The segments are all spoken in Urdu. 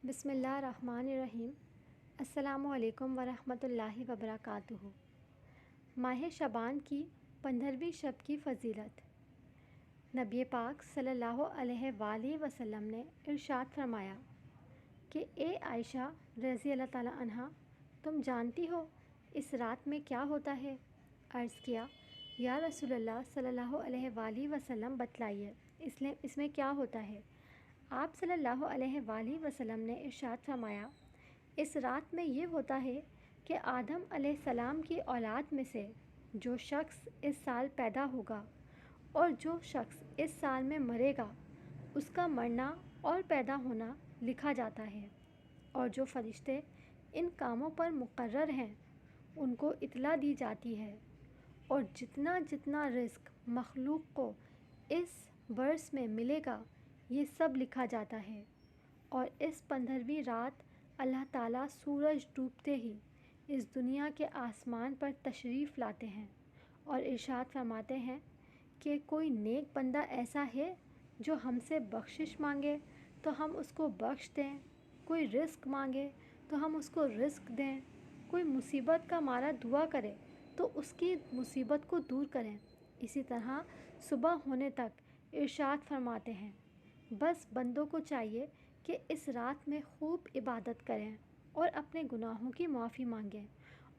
بسم اللہ الرحمن الرحیم۔ السلام علیکم ورحمۃ اللہ وبرکاتہ۔ ماہ شعبان کی 15ویں شب کی فضیلت۔ نبی پاک صلی اللہ علیہ وآلہ وسلم نے ارشاد فرمایا کہ اے عائشہ رضی اللہ تعالیٰ عنہا، تم جانتی ہو اس رات میں کیا ہوتا ہے؟ عرض کیا یا رسول اللہ صلی اللہ علیہ وآلہ وسلم، بتلائیے اس میں کیا ہوتا ہے؟ آپ صلی اللہ علیہ وآلہ وسلم نے ارشاد فرمایا، اس رات میں یہ ہوتا ہے کہ آدم علیہ السلام کی اولاد میں سے جو شخص اس سال پیدا ہوگا اور جو شخص اس سال میں مرے گا، اس کا مرنا اور پیدا ہونا لکھا جاتا ہے، اور جو فرشتے ان کاموں پر مقرر ہیں ان کو اطلاع دی جاتی ہے، اور جتنا جتنا رزق مخلوق کو اس برس میں ملے گا یہ سب لکھا جاتا ہے۔ اور اس 15ویں رات اللہ تعالیٰ سورج ڈوبتے ہی اس دنیا کے آسمان پر تشریف لاتے ہیں اور ارشاد فرماتے ہیں کہ کوئی نیک بندہ ایسا ہے جو ہم سے بخشش مانگے تو ہم اس کو بخش دیں، کوئی رزق مانگے تو ہم اس کو رزق دیں، کوئی مصیبت کا مارا دعا کرے تو اس کی مصیبت کو دور کریں۔ اسی طرح صبح ہونے تک ارشاد فرماتے ہیں، بس بندوں کو چاہیے کہ اس رات میں خوب عبادت کریں اور اپنے گناہوں کی معافی مانگیں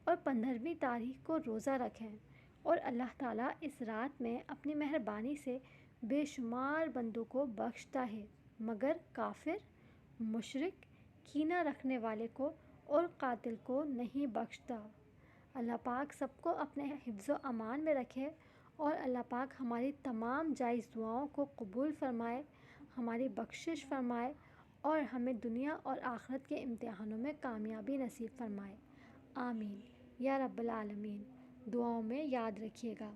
اور 15ویں تاریخ کو روزہ رکھیں، اور اللہ تعالیٰ اس رات میں اپنی مہربانی سے بے شمار بندوں کو بخشتا ہے، مگر کافر، مشرک، کینہ رکھنے والے کو اور قاتل کو نہیں بخشتا۔ اللہ پاک سب کو اپنے حفظ و امان میں رکھے، اور اللہ پاک ہماری تمام جائز دعاؤں کو قبول فرمائے، ہماری بخشش فرمائے، اور ہمیں دنیا اور آخرت کے امتحانوں میں کامیابی نصیب فرمائے۔ آمین یا رب العالمین۔ دعاؤں میں یاد رکھیے گا۔